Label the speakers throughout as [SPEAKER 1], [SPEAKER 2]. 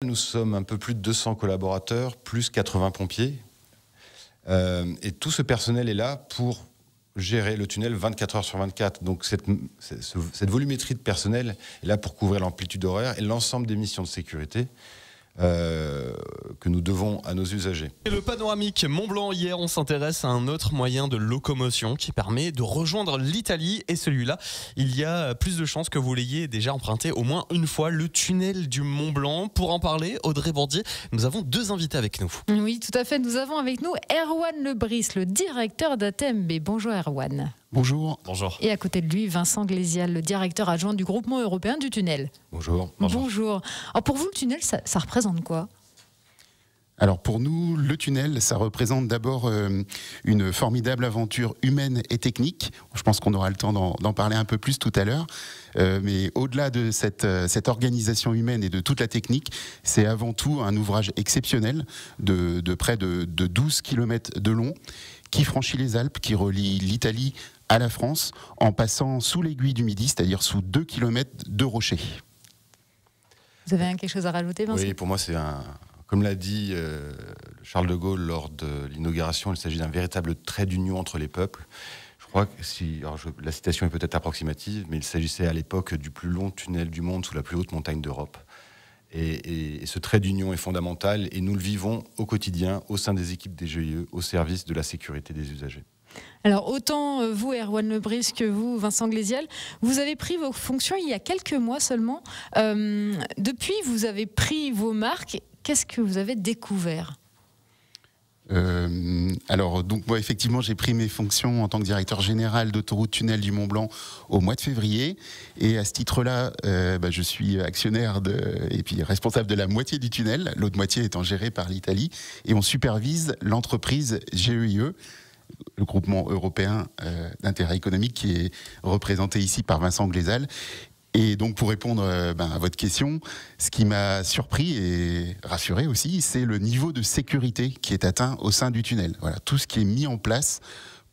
[SPEAKER 1] Nous sommes un peu plus de 200 collaborateurs, plus 80 pompiers. Et tout ce personnel est là pour gérer le tunnel 24 heures sur 24. Donc cette volumétrie de personnel est là pour couvrir l'amplitude horaire et l'ensemble des missions de sécurité que nous devons à nos usagers.
[SPEAKER 2] Et le panoramique Mont-Blanc, hier on s'intéresse à un autre moyen de locomotion qui permet de rejoindre l'Italie, et celui-là, il y a plus de chances que vous l'ayez déjà emprunté au moins une fois, le tunnel du Mont-Blanc. Pour en parler, Audrey Bourdier, nous avons deux invités avec nous.
[SPEAKER 3] Oui, tout à fait, nous avons avec nous Erwan Lebris, le directeur d'ATMB. Bonjour Erwan.
[SPEAKER 4] Bonjour.
[SPEAKER 2] Bonjour.
[SPEAKER 3] Et à côté de lui, Vincent Glésial, le directeur adjoint du groupement européen du tunnel.
[SPEAKER 1] Bonjour.
[SPEAKER 3] Bonjour. Alors pour vous, le tunnel, ça représente quoi ?
[SPEAKER 4] Alors pour nous, le tunnel, ça représente d'abord une formidable aventure humaine et technique. Je pense qu'on aura le temps d'en parler un peu plus tout à l'heure. Mais au-delà de cette organisation humaine et de toute la technique, c'est avant tout un ouvrage exceptionnel de près de 12 km de long qui franchit les Alpes, qui relie l'Italie à la France en passant sous l'aiguille du Midi, c'est-à-dire sous 2 km de rochers.
[SPEAKER 3] Vous avez quelque chose à rajouter, Vincent ? Oui,
[SPEAKER 1] pour moi, c'est comme l'a dit Charles de Gaulle lors de l'inauguration, il s'agit d'un véritable trait d'union entre les peuples. Je crois que la citation est peut-être approximative, mais il s'agissait à l'époque du plus long tunnel du monde sous la plus haute montagne d'Europe. Et ce trait d'union est fondamental et nous le vivons au quotidien au sein des équipes des GIE au service de la sécurité des usagers.
[SPEAKER 3] Alors autant vous, Erwan Lebris, que vous, Vincent Glésial, vous avez pris vos fonctions il y a quelques mois seulement. Depuis, vous avez pris vos marques. Qu'est-ce que vous avez découvert ?
[SPEAKER 4] Alors, donc, moi, effectivement, j'ai pris mes fonctions en tant que directeur général d'Autoroute Tunnel du Mont-Blanc au mois de février. Et à ce titre-là, je suis actionnaire et puis responsable de la moitié du tunnel, l'autre moitié étant gérée par l'Italie. Et on supervise l'entreprise GEIE, le groupement européen d'intérêt économique, qui est représenté ici par Vincent Glésial. Et donc, pour répondre à votre question, ce qui m'a surpris et rassuré aussi, c'est le niveau de sécurité qui est atteint au sein du tunnel. Voilà, tout ce qui est mis en place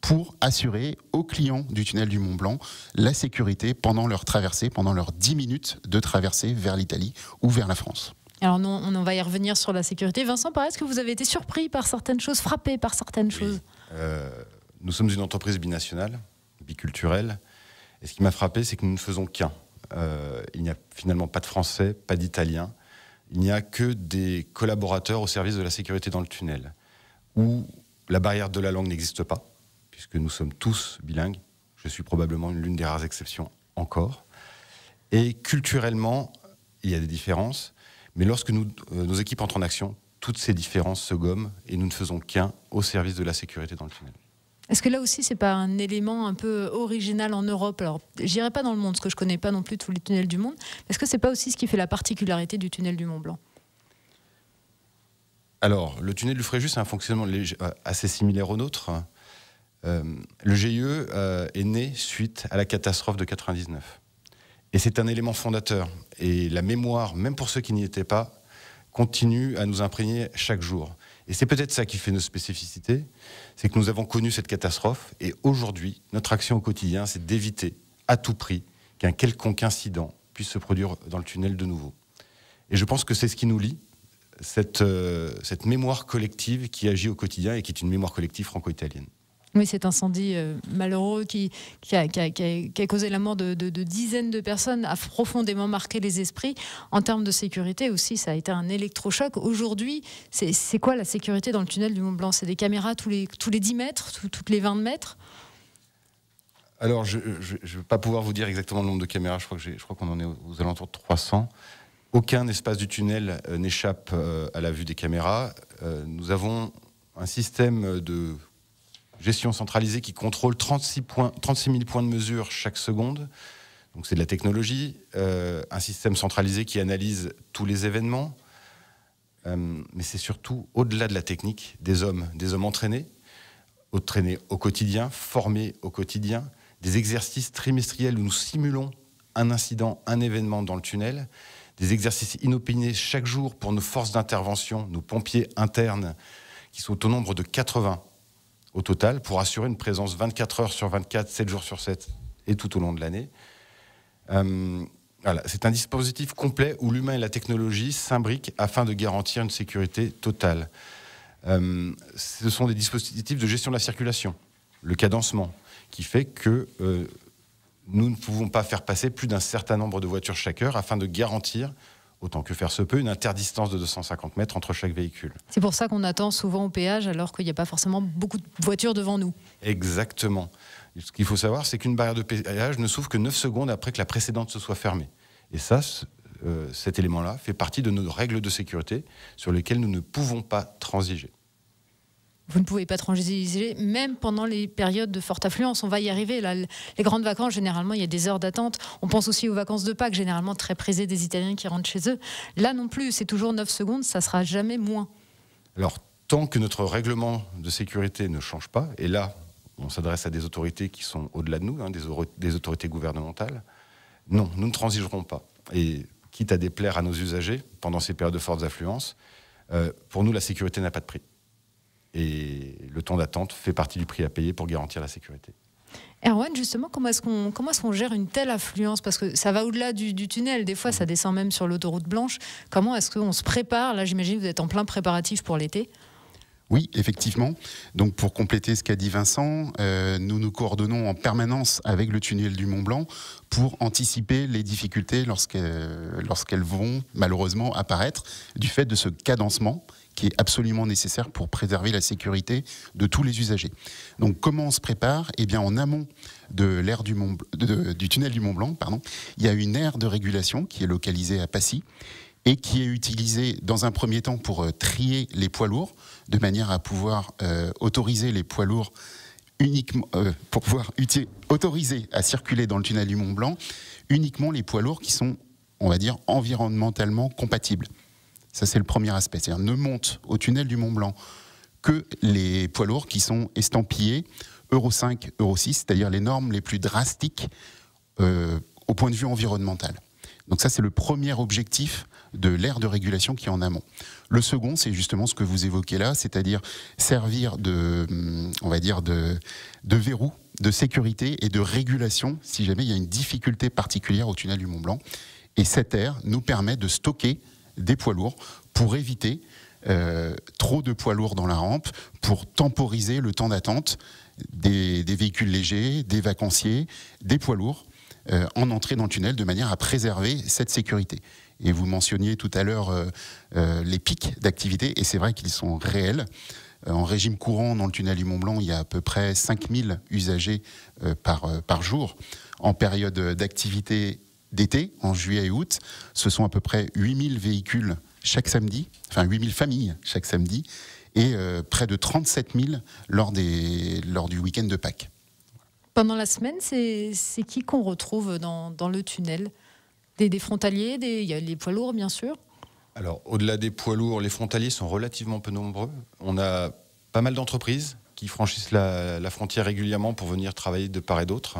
[SPEAKER 4] pour assurer aux clients du tunnel du Mont-Blanc la sécurité pendant leur traversée, pendant leurs 10 minutes de traversée vers l'Italie ou vers la France.
[SPEAKER 3] Alors non, on va y revenir sur la sécurité. Vincent, est-ce que vous avez été surpris par certaines choses, frappé par certaines choses ?
[SPEAKER 1] Nous sommes une entreprise binationale, biculturelle. Et ce qui m'a frappé, c'est que nous ne faisons qu'un. Il n'y a finalement pas de Français, pas d'Italiens. Il n'y a que des collaborateurs au service de la sécurité dans le tunnel, où la barrière de la langue n'existe pas, puisque nous sommes tous bilingues. Je suis probablement l'une des rares exceptions encore. Et culturellement, il y a des différences. Mais lorsque nos équipes entrent en action, toutes ces différences se gomment et nous ne faisons qu'un au service de la sécurité dans le tunnel.
[SPEAKER 3] Est-ce que là aussi, c'est pas un élément un peu original en Europe ? Alors, j'irai pas dans le monde, parce que je connais pas non plus tous les tunnels du monde. Est-ce que c'est pas aussi ce qui fait la particularité du tunnel du Mont-Blanc ?
[SPEAKER 1] Alors, le tunnel du Fréjus a un fonctionnement assez similaire au nôtre. Le GIE est né suite à la catastrophe de 99. Et c'est un élément fondateur. Et la mémoire, même pour ceux qui n'y étaient pas, continue à nous imprégner chaque jour. Et c'est peut-être ça qui fait nos spécificités, c'est que nous avons connu cette catastrophe et aujourd'hui, notre action au quotidien, c'est d'éviter à tout prix qu'un quelconque incident puisse se produire dans le tunnel de nouveau. Et je pense que c'est ce qui nous lie, cette mémoire collective qui agit au quotidien et qui est une mémoire collective franco-italienne.
[SPEAKER 3] Oui, cet incendie malheureux qui a causé la mort de dizaines de personnes a profondément marqué les esprits. En termes de sécurité aussi, ça a été un électrochoc. Aujourd'hui, c'est quoi la sécurité dans le tunnel du Mont-Blanc ? C'est des caméras tous les 10 mètres, toutes les 20 mètres ?
[SPEAKER 1] Alors, je ne vais pas pouvoir vous dire exactement le nombre de caméras. Je crois qu'on en est aux alentours de 300. Aucun espace du tunnel n'échappe à la vue des caméras. Nous avons un système de gestion centralisée qui contrôle 36 000 points de mesure chaque seconde. Donc c'est de la technologie. Un système centralisé qui analyse tous les événements. Mais c'est surtout, au-delà de la technique, des hommes entraînés au quotidien, formés au quotidien, des exercices trimestriels où nous simulons un incident, un événement dans le tunnel, des exercices inopinés chaque jour pour nos forces d'intervention, nos pompiers internes, qui sont au nombre de 80 au total, pour assurer une présence 24 heures sur 24, 7 jours sur 7 et tout au long de l'année. Voilà, c'est un dispositif complet où l'humain et la technologie s'imbriquent afin de garantir une sécurité totale. Ce sont des dispositifs de gestion de la circulation, le cadencement, qui fait que nous ne pouvons pas faire passer plus d'un certain nombre de voitures chaque heure afin de garantir, autant que faire se peut, une interdistance de 250 mètres entre chaque véhicule.
[SPEAKER 3] C'est pour ça qu'on attend souvent au péage alors qu'il n'y a pas forcément beaucoup de voitures devant nous.
[SPEAKER 1] Exactement. Ce qu'il faut savoir, c'est qu'une barrière de péage ne s'ouvre que 9 secondes après que la précédente se soit fermée. Et ça, cet élément-là fait partie de nos règles de sécurité sur lesquelles nous ne pouvons pas transiger.
[SPEAKER 3] Vous ne pouvez pas transiger, même pendant les périodes de forte affluence. On va y arriver. Là, les grandes vacances, généralement, il y a des heures d'attente. On pense aussi aux vacances de Pâques, généralement très prisées des Italiens qui rentrent chez eux. Là non plus, c'est toujours 9 secondes, ça ne sera jamais moins.
[SPEAKER 1] Alors, tant que notre règlement de sécurité ne change pas, et là, on s'adresse à des autorités qui sont au-delà de nous, des autorités gouvernementales, non, nous ne transigerons pas. Et quitte à déplaire à nos usagers pendant ces périodes de fortes affluences, pour nous, la sécurité n'a pas de prix. Et le temps d'attente fait partie du prix à payer pour garantir la sécurité.
[SPEAKER 3] Erwan, justement, comment est-ce qu'on gère une telle affluence? Parce que ça va au-delà du tunnel, des fois ça descend même sur l'autoroute blanche. Comment est-ce qu'on se prépare? Là, j'imagine que vous êtes en plein préparatif pour l'été.
[SPEAKER 4] Oui, effectivement. Donc pour compléter ce qu'a dit Vincent, nous nous coordonnons en permanence avec le tunnel du Mont-Blanc pour anticiper les difficultés lorsqu'elles vont malheureusement apparaître du fait de ce cadencement qui est absolument nécessaire pour préserver la sécurité de tous les usagers. Donc comment on se prépare? Eh bien en amont de l'aire du tunnel du Mont-Blanc, il y a une aire de régulation qui est localisée à Passy et qui est utilisée dans un premier temps pour trier les poids lourds, de manière à pouvoir autoriser les poids lourds uniquement, pour pouvoir autoriser à circuler dans le tunnel du Mont-Blanc uniquement les poids lourds qui sont, on va dire, environnementalement compatibles. Ça, c'est le premier aspect. C'est-à-dire, ne montent au tunnel du Mont-Blanc que les poids lourds qui sont estampillés Euro 5, Euro 6, c'est-à-dire les normes les plus drastiques au point de vue environnemental. Donc ça, c'est le premier objectif de l'aire de régulation qui est en amont. Le second, c'est justement ce que vous évoquez là, c'est-à-dire servir on va dire de verrou de sécurité et de régulation si jamais il y a une difficulté particulière au tunnel du Mont-Blanc. Et cette aire nous permet de stocker des poids lourds pour éviter trop de poids lourds dans la rampe, pour temporiser le temps d'attente des véhicules légers, des vacanciers, des poids lourds en entrée dans le tunnel de manière à préserver cette sécurité. Et vous mentionniez tout à l'heure les pics d'activité, et c'est vrai qu'ils sont réels. En régime courant, dans le tunnel du Mont-Blanc, il y a à peu près 5000 usagers par jour. En période d'activité d'été, en juillet et août, ce sont à peu près 8000 véhicules chaque samedi, enfin 8000 familles chaque samedi, et près de 37 000 lors du week-end de Pâques.
[SPEAKER 3] Pendant la semaine, c'est qui qu'on retrouve dans le tunnel? Des frontaliers, il y a les poids lourds, bien sûr.
[SPEAKER 1] Alors, au-delà des poids lourds, les frontaliers sont relativement peu nombreux. On a pas mal d'entreprises qui franchissent la frontière régulièrement pour venir travailler de part et d'autre.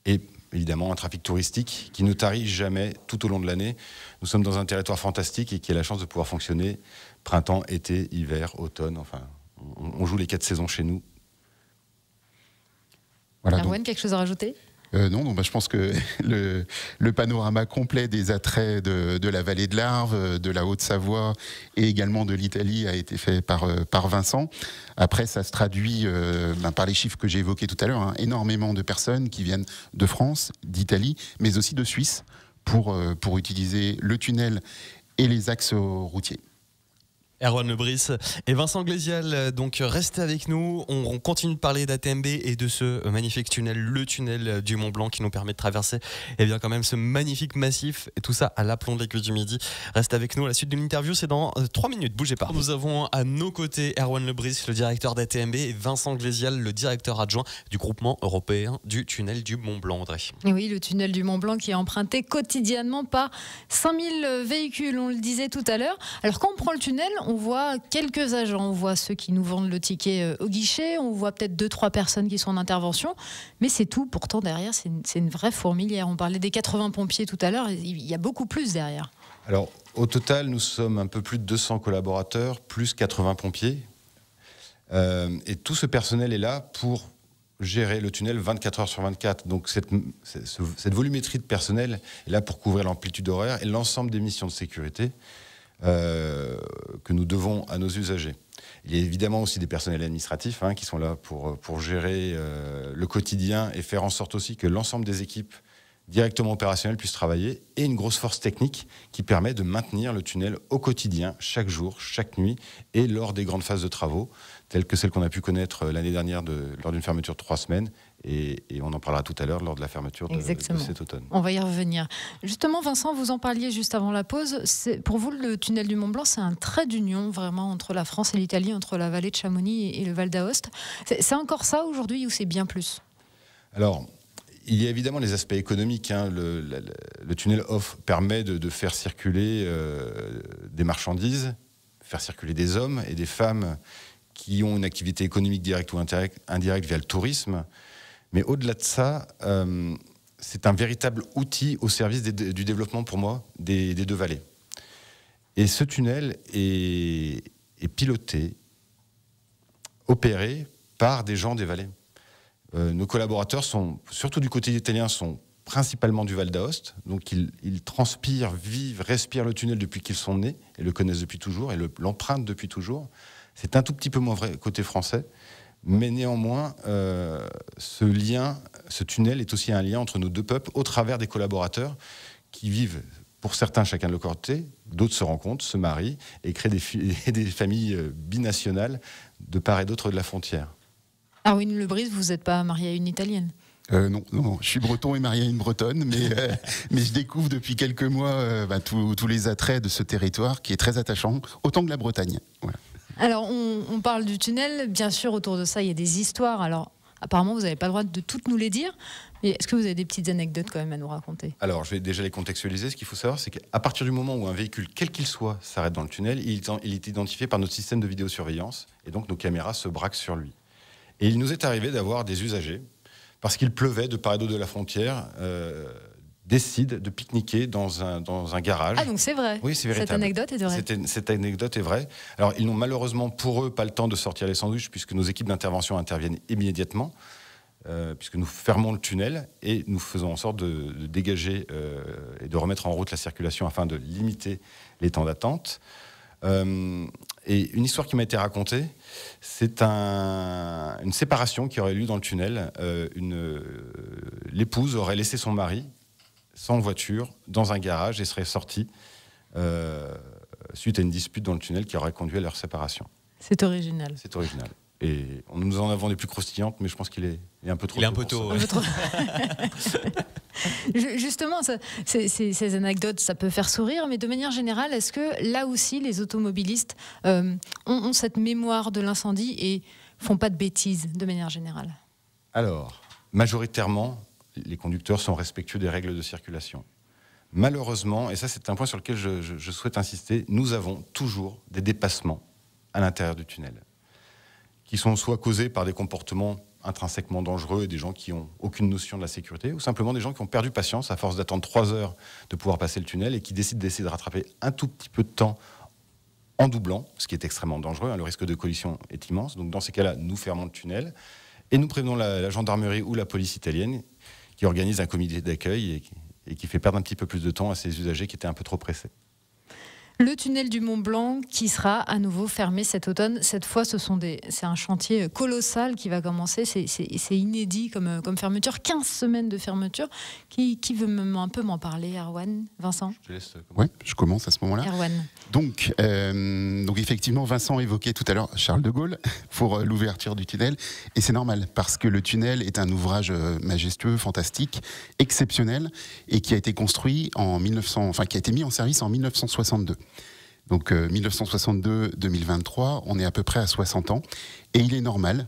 [SPEAKER 1] Et évidemment, un trafic touristique qui ne tarit jamais tout au long de l'année. Nous sommes dans un territoire fantastique et qui a la chance de pouvoir fonctionner printemps, été, hiver, automne. Enfin, on joue les 4 saisons chez nous.
[SPEAKER 3] Voilà, Erwan, quelque chose à rajouter?
[SPEAKER 4] Non, je pense que le panorama complet des attraits de la vallée de l'Arve, de la Haute-Savoie et également de l'Italie a été fait par Vincent. Après, ça se traduit par les chiffres que j'ai évoqués tout à l'heure, énormément de personnes qui viennent de France, d'Italie, mais aussi de Suisse pour utiliser le tunnel et les axes routiers.
[SPEAKER 2] Erwan Lebris et Vincent Glésial, donc restez avec nous. On continue de parler d'ATMB et de ce magnifique tunnel, le tunnel du Mont-Blanc qui nous permet de traverser quand même ce magnifique massif et tout ça à l'aplomb de l'Aiguille du Midi. Restez avec nous, la suite de l'interview c'est dans 3 minutes, bougez pas. Nous avons à nos côtés Erwan Lebris, le directeur d'ATMB, et Vincent Glésial, le directeur adjoint du groupement européen du tunnel du Mont-Blanc. André.
[SPEAKER 3] Et oui, le tunnel du Mont-Blanc qui est emprunté quotidiennement par 5000 véhicules, on le disait tout à l'heure. Alors quand on prend le tunnel, on voit quelques agents, on voit ceux qui nous vendent le ticket au guichet, on voit peut-être 2-3 personnes qui sont en intervention, mais c'est tout. Pourtant derrière, c'est une vraie fourmilière. On parlait des 80 pompiers tout à l'heure, il y a beaucoup plus derrière.
[SPEAKER 1] Alors au total, nous sommes un peu plus de 200 collaborateurs, plus 80 pompiers. Et tout ce personnel est là pour gérer le tunnel 24 heures sur 24. Donc cette volumétrie de personnel est là pour couvrir l'amplitude horaire et l'ensemble des missions de sécurité que nous devons à nos usagers. Il y a évidemment aussi des personnels administratifs qui sont là pour gérer le quotidien et faire en sorte aussi que l'ensemble des équipes directement opérationnelles puissent travailler, et une grosse force technique qui permet de maintenir le tunnel au quotidien, chaque jour, chaque nuit, et lors des grandes phases de travaux, telles que celles qu'on a pu connaître l'année dernière lors d'une fermeture de 3 semaines, et on en parlera tout à l'heure lors de la fermeture de cet automne.
[SPEAKER 3] On va y revenir. Justement, Vincent, vous en parliez juste avant la pause. Pour vous, le tunnel du Mont-Blanc, c'est un trait d'union vraiment entre la France et l'Italie, entre la vallée de Chamonix et le Val d'Aoste. C'est encore ça aujourd'hui ou c'est bien plus?
[SPEAKER 1] Alors, il y a évidemment les aspects économiques. Le tunnel permet de faire circuler des marchandises, faire circuler des hommes et des femmes qui ont une activité économique directe ou indirecte via le tourisme. Mais au-delà de ça, c'est un véritable outil au service du développement, pour moi, des 2 vallées. Et ce tunnel est piloté, opéré par des gens des vallées. Nos collaborateurs sont, surtout du côté italien, sont principalement du Val d'Aoste. Donc ils transpirent, vivent, respirent le tunnel depuis qu'ils sont nés et le connaissent depuis toujours et l'empruntent depuis toujours. C'est un tout petit peu moins vrai côté français. Mais néanmoins, ce tunnel est aussi un lien entre nos 2 peuples au travers des collaborateurs qui vivent, pour certains, chacun de leur côté, d'autres se rencontrent, se marient et créent des familles binationales de part et d'autre de la frontière.
[SPEAKER 3] Arwin Lebris, vous n'êtes pas marié à une Italienne?
[SPEAKER 4] Non, je suis breton et marié à une bretonne, mais je découvre depuis quelques mois tous les attraits de ce territoire qui est très attachant, autant que la Bretagne. Voilà.
[SPEAKER 3] Alors, on parle du tunnel, bien sûr, autour de ça, il y a des histoires. Alors, apparemment, vous n'avez pas le droit de toutes nous les dire, mais est-ce que vous avez des petites anecdotes quand même à nous raconter? Alors,
[SPEAKER 1] je vais déjà les contextualiser. Ce qu'il faut savoir, c'est qu'à partir du moment où un véhicule, quel qu'il soit, s'arrête dans le tunnel, il est identifié par notre système de vidéosurveillance, et donc nos caméras se braquent sur lui. Et il nous est arrivé d'avoir des usagers, parce qu'il pleuvait de part et d'autre de la frontière, décident de pique-niquer dans un garage.
[SPEAKER 3] Ah, donc c'est vrai.
[SPEAKER 1] Oui, c'est véritable.
[SPEAKER 3] Cette anecdote est vraie.
[SPEAKER 1] Cette anecdote est vraie. Alors, ils n'ont malheureusement pour eux pas le temps de sortir les sandwichs, puisque nos équipes d'intervention interviennent immédiatement, puisque nous fermons le tunnel et nous faisons en sorte de dégager et de remettre en route la circulation afin de limiter les temps d'attente. Et une histoire qui m'a été racontée, c'est une séparation qui aurait eu lieu dans le tunnel. L'épouse aurait laissé son mari sans voiture dans un garage et serait sortie suite à une dispute dans le tunnel qui aurait conduit à leur séparation.
[SPEAKER 3] C'est original.
[SPEAKER 1] C'est original. Et nous en avons des plus croustillantes, mais je pense qu'il est un peu trop tôt.
[SPEAKER 2] Il est un peu tôt.
[SPEAKER 3] Justement, ces anecdotes, ça peut faire sourire, mais de manière générale, est-ce que là aussi, les automobilistes ont cette mémoire de l'incendie et font pas de bêtises de manière générale?
[SPEAKER 1] Alors, majoritairement, les conducteurs sont respectueux des règles de circulation. Malheureusement, et ça c'est un point sur lequel je souhaite insister, nous avons toujours des dépassements à l'intérieur du tunnel, qui sont soit causés par des comportements intrinsèquement dangereux et des gens qui n'ont aucune notion de la sécurité, ou simplement des gens qui ont perdu patience à force d'attendre 3 heures de pouvoir passer le tunnel et qui décident d'essayer de rattraper un tout petit peu de temps en doublant, ce qui est extrêmement dangereux, le risque de collision est immense. Donc dans ces cas-là, nous fermons le tunnel et nous prévenons la gendarmerie ou la police italienne qui organise un comité d'accueil et qui fait perdre un petit peu plus de temps à ces usagers qui étaient un peu trop pressés.
[SPEAKER 3] Le tunnel du Mont-Blanc qui sera à nouveau fermé cet automne. Cette fois, c'est un chantier colossal qui va commencer. C'est inédit comme fermeture. 15 semaines de fermeture. Qui veut un peu m'en parler? Erwan, Vincent?
[SPEAKER 1] Je te laisse commencer.
[SPEAKER 4] Oui, je commence à ce moment-là.
[SPEAKER 3] Erwan.
[SPEAKER 4] Donc effectivement, Vincent évoquait tout à l'heure Charles de Gaulle pour l'ouverture du tunnel. Et c'est normal, parce que le tunnel est un ouvrage majestueux, fantastique, exceptionnel, et qui a été construit qui a été mis en service en 1962. Donc 1962-2023, on est à peu près à 60 ans. Et il est normal,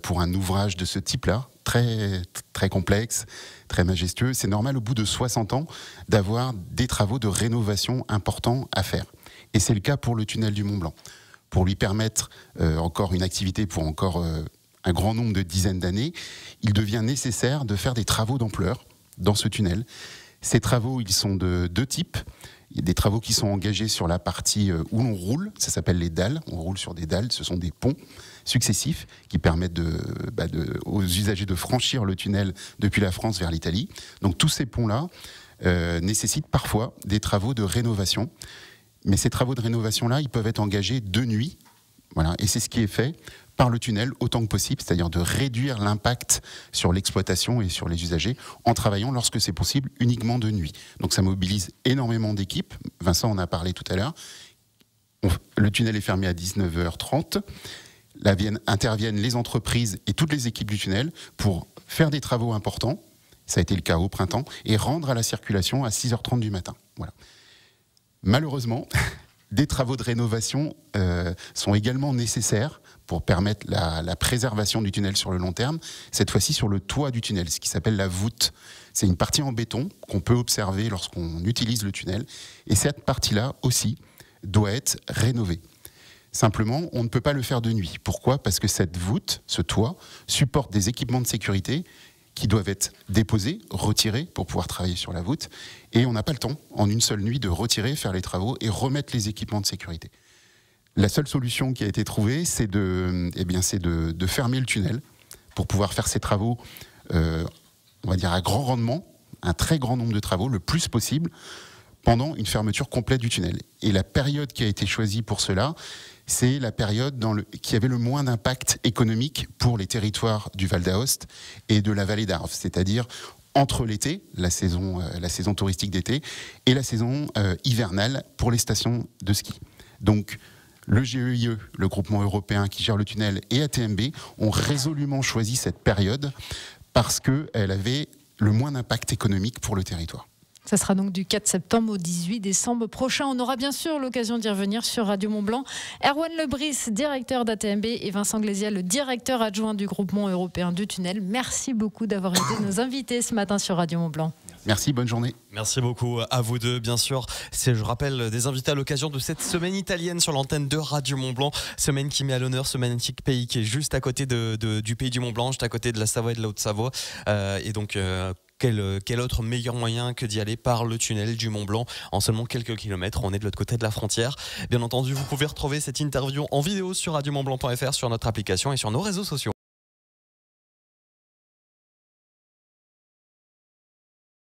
[SPEAKER 4] pour un ouvrage de ce type-là, très, très complexe, très majestueux, c'est normal au bout de 60 ans d'avoir des travaux de rénovation importants à faire. Et c'est le cas pour le tunnel du Mont-Blanc. Pour lui permettre encore une activité pour encore un grand nombre de dizaines d'années, il devient nécessaire de faire des travaux d'ampleur dans ce tunnel. Ces travaux, ils sont de deux types. Il y a des travaux qui sont engagés sur la partie où l'on roule, ça s'appelle les dalles. On roule sur des dalles, ce sont des ponts successifs qui permettent aux usagers de franchir le tunnel depuis la France vers l'Italie. Donc tous ces ponts-là nécessitent parfois des travaux de rénovation. Mais ces travaux de rénovation-là, ils peuvent être engagés de nuit. Voilà, et c'est ce qui est fait par le tunnel autant que possible, c'est-à-dire de réduire l'impact sur l'exploitation et sur les usagers en travaillant, lorsque c'est possible, uniquement de nuit. Donc ça mobilise énormément d'équipes. Vincent en a parlé tout à l'heure. Le tunnel est fermé à 19h30. Là interviennent les entreprises et toutes les équipes du tunnel pour faire des travaux importants. Ça a été le cas au printemps, et rendre à la circulation à 6h30 du matin. Voilà. Malheureusement, des travaux de rénovation sont également nécessaires pour permettre la préservation du tunnel sur le long terme, cette fois-ci sur le toit du tunnel, ce qui s'appelle la voûte. C'est une partie en béton qu'on peut observer lorsqu'on utilise le tunnel, et cette partie-là aussi doit être rénovée. Simplement, on ne peut pas le faire de nuit. Pourquoi ? Parce que cette voûte, ce toit, supporte des équipements de sécurité qui doivent être déposés, retirés pour pouvoir travailler sur la voûte. Et on n'a pas le temps, en une seule nuit, de retirer, faire les travaux et remettre les équipements de sécurité. La seule solution qui a été trouvée, c'est de fermer le tunnel pour pouvoir faire ces travaux, on va dire à grand rendement, un très grand nombre de travaux, le plus possible, pendant une fermeture complète du tunnel. Et la période qui a été choisie pour cela, c'est la période qui avait le moins d'impact économique pour les territoires du Val d'Aoste et de la vallée d'Arve, c'est-à-dire entre l'été, la saison touristique d'été, et la saison hivernale pour les stations de ski. Donc, le GEIE, le groupement européen qui gère le tunnel, et ATMB ont résolument choisi cette période parce qu'elle avait le moins d'impact économique pour le territoire.
[SPEAKER 3] Ça sera donc du 4 septembre au 18 décembre prochain. On aura bien sûr l'occasion d'y revenir sur Radio Mont-Blanc. Erwan Lebris, directeur d'ATMB, et Vincent Glésia, le directeur adjoint du groupement européen du tunnel. Merci beaucoup d'avoir été nos invités ce matin sur Radio Mont-Blanc.
[SPEAKER 4] Merci, bonne journée.
[SPEAKER 2] Merci beaucoup à vous deux, bien sûr. Je rappelle des invités à l'occasion de cette semaine italienne sur l'antenne de Radio Mont-Blanc. Semaine qui met à l'honneur ce magnifique pays qui est juste à côté du pays du Mont-Blanc, juste à côté de la Savoie et de la Haute-Savoie. Et donc... Quel autre meilleur moyen que d'y aller par le tunnel du Mont-Blanc en seulement quelques kilomètres? On est de l'autre côté de la frontière. Bien entendu, vous pouvez retrouver cette interview en vidéo sur radiomontblanc.fr, sur notre application et sur nos réseaux sociaux.